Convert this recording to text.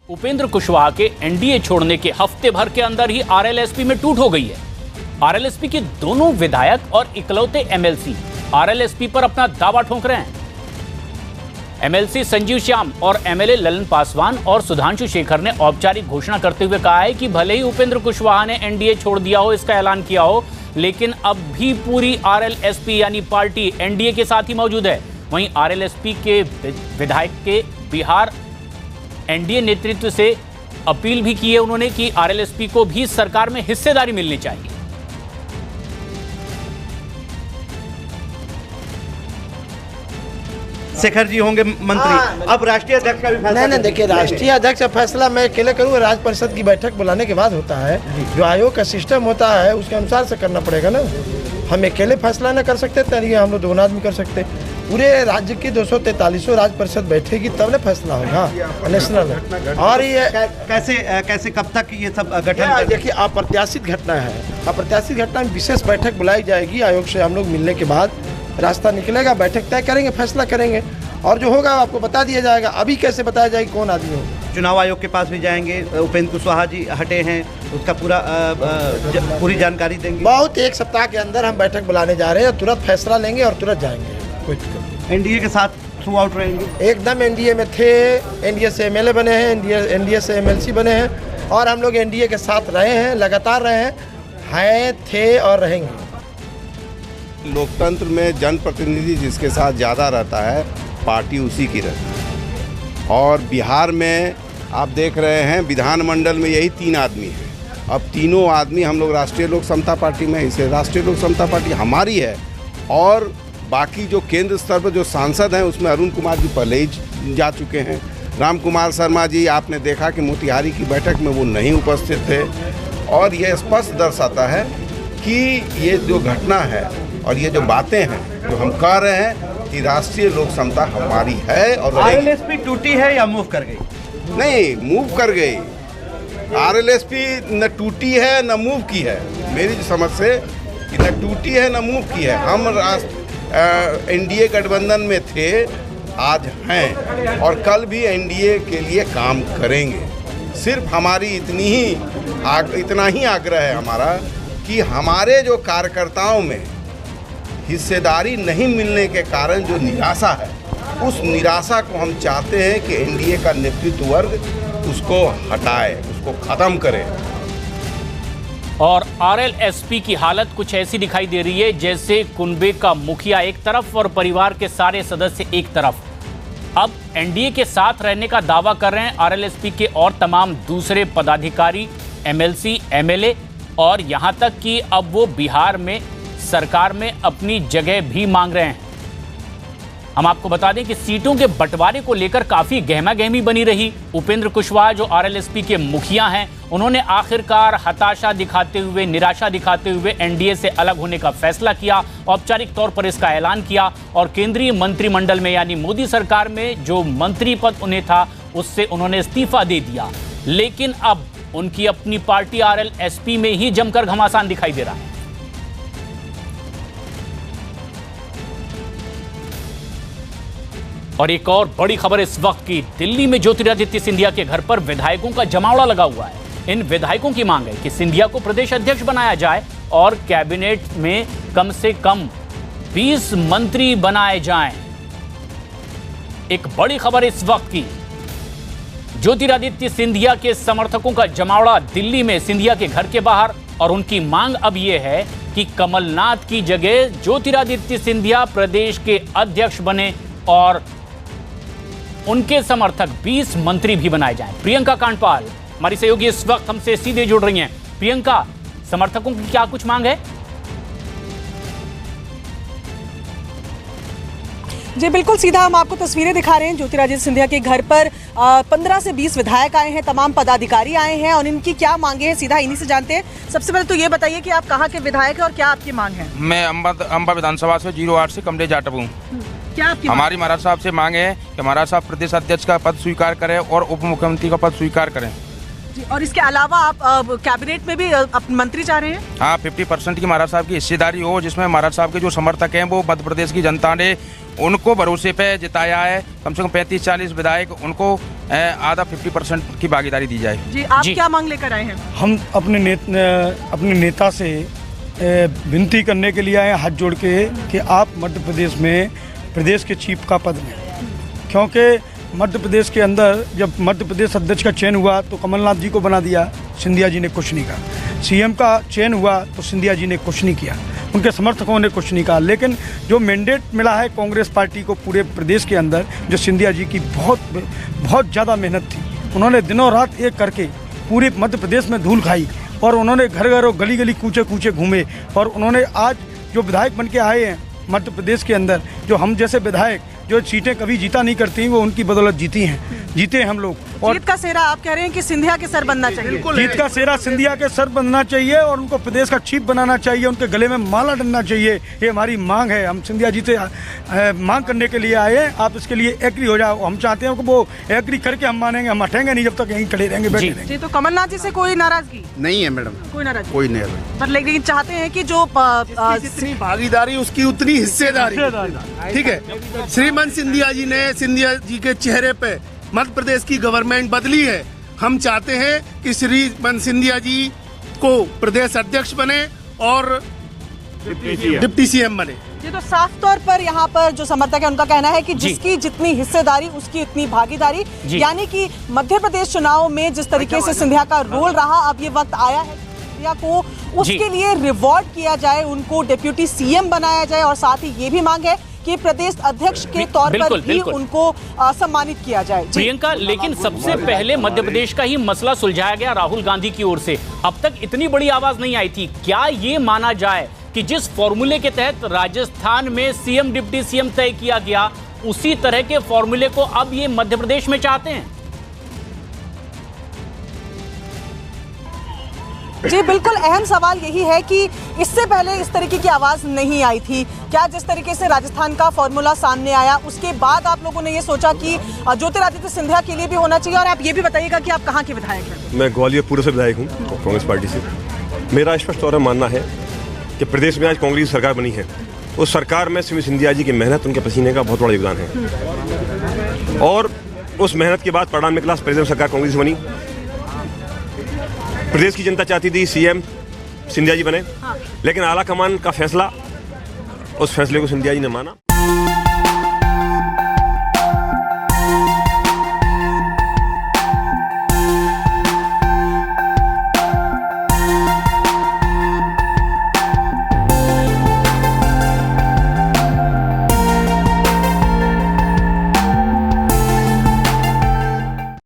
उपेंद्र कुशवाहा के एनडीए छोड़ने के हफ्ते भर के अंदर ही आरएलएसपी में टूट हो गई है। आरएलएसपी के दोनों विधायक और इकलौते एमएलसी आरएलएसपी पर अपना दावा ठोक रहे हैं। एमएलसी संजीव श्याम और एमएलए ललन पासवान और सुधांशु शेखर ने औपचारिक घोषणा करते हुए कहा है कि भले ही उपेंद्र कुशवाहा ने एनडीए छोड़ दिया हो, इसका ऐलान किया हो, लेकिन अब भी पूरी आरएलएसपी यानी पार्टी एनडीए के साथ ही मौजूद है। वहीं आरएलएसपी के विधायक के बिहार एनडीए नेतृत्व से अपील भी की है उन्होंने कि आरएलएसपी को भी सरकार में हिस्सेदारी मिलनी चाहिए। शेखर जी होंगे मंत्री, अब राष्ट्रीय अध्यक्ष का भी फैसला। नहीं, देखिए, राष्ट्रीय अध्यक्ष का फैसला मैं अकेले करूँगा, राज्य परिषद की बैठक बुलाने के बाद होता है। जो आयोग का सिस्टम होता है उसके अनुसार से करना पड़ेगा ना। हम अकेले फैसला न कर सकते, तरीके हम लोग दोनों आदमी कर सकते। पूरे राज्य की 243 राज्य परिषद बैठेगी तब ना फैसला होगा नेशनल। और ये कैसे कब तक ये सब गठन? देखिए, अप्रत्याशित घटना है। अप्रत्याशित घटना में विशेष बैठक बुलाई जाएगी आयोग से। हम लोग मिलने के बाद रास्ता निकलेगा, बैठक तय करेंगे, फैसला करेंगे और जो होगा आपको बता दिया जाएगा। अभी कैसे बताया जाएगा कौन आदमी हो? चुनाव आयोग के पास भी जाएंगे, उपेंद्र कुशवाहा जी हटे हैं, उसका पूरी जानकारी देंगे। बहुत एक सप्ताह के अंदर हम बैठक बुलाने जा रहे हैं, तुरंत फैसला लेंगे और तुरंत जाएंगे। कोई एनडीए के साथ थ्रू आउट रहेंगे? एकदम एनडीए में थे, एनडीए से एमएलए बने हैं, एनडीए से एमएलसी बने हैं और हम लोग एनडीए के साथ रहे हैं, लगातार रहे हैं, थे और रहेंगे। लोकतंत्र में जनप्रतिनिधि जिसके साथ ज़्यादा रहता है पार्टी उसी की रहती है। और बिहार में आप देख रहे हैं विधानमंडल में यही 3 आदमी हैं। अब तीनों आदमी हम लोग राष्ट्रीय लोक समता पार्टी में, इसे राष्ट्रीय लोक समता पार्टी हमारी है। और बाकी जो केंद्र स्तर पर जो सांसद हैं उसमें अरुण कुमार जी पहले ही जा चुके हैं। राम कुमार शर्मा जी आपने देखा कि मोतिहारी की बैठक में वो नहीं उपस्थित थे। और ये स्पष्ट दर्शाता है कि ये जो घटना है और ये जो बातें हैं जो हम कह रहे हैं कि राष्ट्रीय लोक समता हमारी है। और आरएलएसपी टूटी है या मूव कर गई? नहीं, मूव कर गई। आरएलएसपी न टूटी है न मूव की है। मेरी समझ से कि न टूटी है न मूव की है। हम एनडीए गठबंधन में थे, आज हैं और कल भी एनडीए के लिए काम करेंगे। सिर्फ हमारी इतना ही आग्रह है हमारा कि हमारे जो कार्यकर्ताओं में हिस्सेदारी नहीं मिलने के कारण जो निराशा है, उस निराशा को हम चाहते हैं कि एनडीए का नेतृत्व वर्ग उसको हटाए, उसको खत्म करे। और आरएलएसपी की हालत कुछ ऐसी दिखाई दे रही है जैसे कुनबे का मुखिया एक तरफ और परिवार के सारे सदस्य एक तरफ। अब एनडीए के साथ रहने का दावा कर रहे हैं आरएलएसपी के और तमाम दूसरे पदाधिकारी, एमएलसी, एमएलए और यहां तक कि अब वो बिहार में सरकार में अपनी जगह भी मांग रहे हैं। हम आपको बता दें कि सीटों के बंटवारे को लेकर काफी गहमागहमी बनी रही। उपेंद्र कुशवाहा जो आरएलएसपी के मुखिया हैं, उन्होंने आखिरकार हताशा दिखाते हुए, निराशा दिखाते हुए एनडीए से अलग होने का फैसला किया, औपचारिक तौर पर इसका ऐलान किया और केंद्रीय मंत्रिमंडल में यानी मोदी सरकार में जो मंत्री पद उन्हें था उससे उन्होंने इस्तीफा दे दिया। लेकिन अब उनकी अपनी पार्टी आरएलएसपी में ही जमकर घमासान दिखाई दे रहा है। और एक और बड़ी खबर इस वक्त की, दिल्ली में ज्योतिरादित्य सिंधिया के घर पर विधायकों का जमावड़ा लगा हुआ है। इन विधायकों की मांग है कि सिंधिया को प्रदेश अध्यक्ष बनाया जाए और कैबिनेट में कम से कम 20 मंत्री बनाए जाएं। एक बड़ी खबर इस वक्त की, ज्योतिरादित्य सिंधिया के समर्थकों का जमावड़ा दिल्ली में सिंधिया के घर के बाहर और उनकी मांग अब यह है कि कमलनाथ की जगह ज्योतिरादित्य सिंधिया प्रदेश के अध्यक्ष बने और उनके समर्थक 20 मंत्री भी बनाए जाएं। प्रियंका कांडपाल हमारी सहयोगी इस वक्त हमसे सीधे जुड़ रही हैं। प्रियंका, समर्थकों की क्या कुछ मांग है? जी बिल्कुल, सीधा हम आपको तस्वीरें दिखा रहे हैं। ज्योतिरादित्य सिंधिया के घर पर 15 से 20 विधायक आए हैं, तमाम पदाधिकारी आए हैं और इनकी क्या मांगे हैं सीधा इन्हीं से जानते हैं। सबसे पहले तो ये बताइए कि आप कहाँ के विधायक हैं और क्या आपकी मांग है? मैं अंबा विधानसभा से 08 से कमरे जाटव हूँ। क्या आपकी हमारी महाराज साहब से मांग है कि महाराज साहब प्रदेश अध्यक्ष का पद स्वीकार करें और उप मुख्यमंत्री का पद स्वीकार करें। जी, और इसके अलावा आप कैबिनेट में भी मंत्री चाह रहे हैं? हाँ, 50% की महाराज साहब की हिस्सेदारी हो, जिसमें महाराज साहब के जो समर्थक हैं वो मध्य प्रदेश की जनता ने उनको भरोसे पे जिताया है। कम से कम 35-40 विधायक उनको आधा 50% की भागीदारी दी जाए। जी आप क्या मांग लेकर आए हैं? हम अपने नेता से विनती करने के लिए आए हाथ जोड़ के कि आप मध्य प्रदेश में प्रदेश के चीफ का पद लें, क्योंकि मध्य प्रदेश के अंदर जब मध्य प्रदेश अध्यक्ष का चयन हुआ तो कमलनाथ जी को बना दिया, सिंधिया जी ने कुछ नहीं कहा। सीएम का चयन हुआ तो सिंधिया जी ने कुछ नहीं किया, उनके समर्थकों ने कुछ नहीं कहा। लेकिन जो मैंडेट मिला है कांग्रेस पार्टी को पूरे प्रदेश के अंदर, जो सिंधिया जी की बहुत ज़्यादा मेहनत थी, उन्होंने दिनों रात एक करके पूरे मध्य प्रदेश में धूल खाई और उन्होंने घर घर और गली गली कूचे कूचे घूमे और उन्होंने आज जो विधायक बन के आए हैं मध्य प्रदेश के अंदर, जो हम जैसे विधायक जो सीटें कभी जीता नहीं करती वो उनकी बदौलत जीते हैं हम लोग। और जीत का सेहरा आप कह रहे हैं कि सिंधिया के सर बनना चाहिए? जीत का सेहरा सिंधिया के सर बनना चाहिए और उनको प्रदेश का चीफ बनाना चाहिए, उनके गले में माला डलना चाहिए। ये हमारी मांग है, हम सिंधिया जी से मांग करने के लिए आए हैं। आप इसके लिए एग्री हो जाओ, हम चाहते हैं कि वो एग्री करके हम मानेंगे, हम हटेंगे नहीं जब तक यहीं खड़े रहेंगे, बैठे रहेंगे। जी तो कमलनाथ जी से कोई नाराजगी नहीं है मैडम, कोई नाराजगी कोई नहीं है, पर लेकिन चाहते हैं कि जो जितनी भागीदारी उसकी उतनी हिस्सेदारी, ठीक है। श्रीमान सिंधिया जी ने सिंधिया जी के चेहरे पे मध्य प्रदेश की गवर्नमेंट बदली है। हम चाहते हैं कि श्रीमान सिंधिया जी को प्रदेश अध्यक्ष बने और डिप्टी सीएम बने। ये तो साफ तौर पर यहाँ पर जो समर्थक है उनका कहना है कि जिसकी जितनी हिस्सेदारी उसकी उतनी भागीदारी, यानी कि मध्य प्रदेश चुनाव में जिस तरीके से सिंधिया का रोल रहा, अब ये वक्त आया है सिंधिया को उसके लिए रिवॉर्ड किया जाए, उनको डिप्टी सीएम बनाया जाए और साथ ही ये भी मांग है कि प्रदेश अध्यक्ष के तौर पर भी उनको सम्मानित किया जाए। प्रियंका, लेकिन सबसे पहले मध्य प्रदेश का ही मसला सुलझाया गया राहुल गांधी की ओर से, अब तक इतनी बड़ी आवाज नहीं आई थी। क्या ये माना जाए कि जिस फॉर्मूले के तहत राजस्थान में सीएम डिप्टी सीएम तय किया गया, उसी तरह के फॉर्मूले को अब ये मध्य प्रदेश में चाहते हैं? जी बिल्कुल, अहम सवाल यही है कि इससे पहले इस तरीके की आवाज़ नहीं आई थी क्या? जिस तरीके से राजस्थान का फॉर्मूला सामने आया उसके बाद आप लोगों ने ये सोचा कि ज्योतिरादित्य सिंधिया के लिए भी होना चाहिए। और आप ये भी बताइएगा कि आप कहाँ के विधायक हैं? मैं ग्वालियर पूर्व से विधायक हूँ कांग्रेस पार्टी से। मेरा स्पष्ट तौर पर मानना है कि प्रदेश में आज कांग्रेस सरकार बनी है, उस सरकार में श्री सिंधिया जी की मेहनत, उनके पसीने का बहुत बड़ा योगदान है और उस मेहनत के बाद परिणाम निकला, प्रेजेंट सरकार कांग्रेस बनी। प्रदेश की जनता चाहती थी सीएम सिंधिया जी बने, लेकिन आला कमान का फैसला, उस फैसले को सिंधिया जी ने माना।